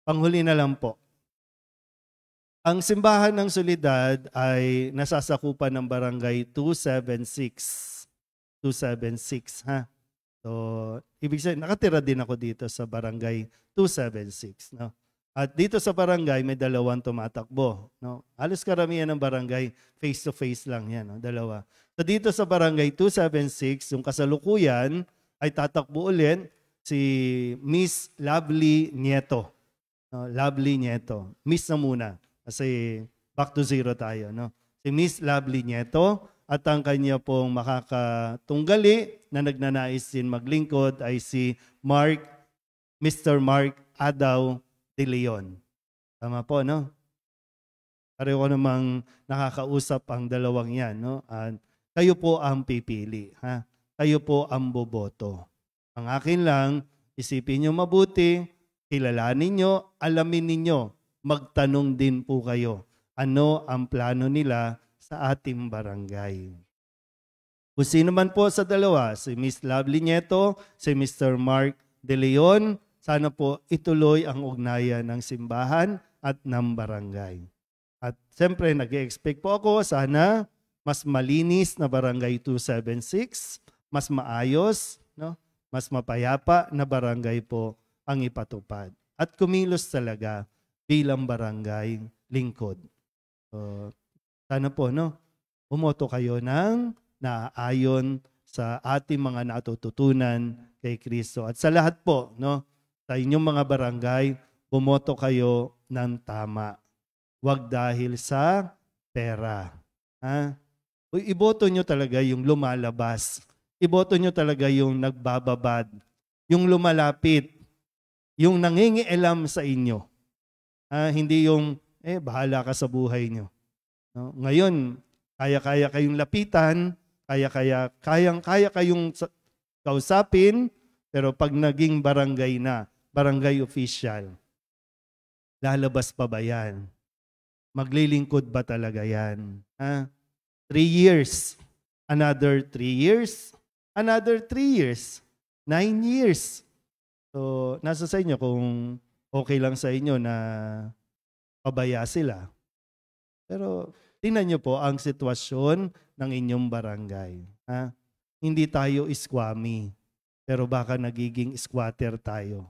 Panghuli na lang po. Ang simbahan ng Soledad ay nasasakupan ng barangay 276. 276, ha? So, ibig sabihin, nakatira din ako dito sa barangay 276, no? At dito sa barangay, may dalawang tumatakbo, no? Halos karamihan ng barangay, face-to-face lang yan, no? Dalawa. So, dito sa barangay 276, yung kasalukuyan ay tatakbo ulit si Miss Lovely Nieto. No? Lovely Nieto. Miss na muna. Kasi back to zero tayo, no? Si Miss Lovely Nieto at ang kanya pong makakatunggali na nagnanais din maglingkod ay si Mr. Mark Adaw de Leon. Tama po, no? Pareho ko namang nakakausap ang dalawang yan, no? At kayo po ang pipili, ha? Kayo po ang boboto. Ang akin lang, isipin nyo mabuti, kilalanin nyo, alamin ninyo, magtanong din po kayo. Ano ang plano nila sa ating barangay? Kung sino man po sa dalawa, si Miss Lovely Nieto, si Mr. Mark De Leon, sana po ituloy ang ugnayan ng simbahan at ng barangay. At siyempre, nag-expect po ako, sana mas malinis na barangay 276, mas maayos, no? Mas mapayapa na barangay po ang ipatupad. At kumilos talaga bilang barangay lingkod. So, sana po, no, bumoto kayo ng naaayon sa ating mga natututunan kay Kristo. At sa lahat po, no, sa inyong mga barangay, bumoto kayo ng tama. Huwag dahil sa pera. Ha? Iboto nyo talaga yung lumalabas. Iboto nyo talaga yung nagbababad, yung lumalapit, yung nangingialam sa inyo. Hindi yung, bahala ka sa buhay nyo. No? Ngayon, kaya-kaya kayong lapitan, kayang-kaya kayong kausapin, pero pag naging barangay na, barangay official, lalabas pa ba yan? Maglilingkod ba talaga yan? 3 years, another 3 years, another 3 years, 9 years. So, nasa sa inyo kung okay lang sa inyo na pabaya sila. Pero tingnan nyo po ang sitwasyon ng inyong barangay. Ha? Hindi tayo iskwami, pero baka nagiging squatter tayo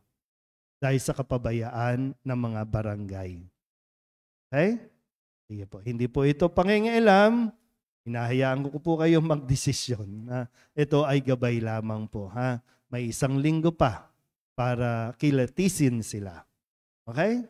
dahil sa kapabayaan ng mga barangay. Okay? Sige po. Hindi po ito pangingialam. Hinahayaan ko po kayong magdesisyon. Ito ay gabay lamang po. Ha? May 1 linggo pa para kilatisin sila. Okay?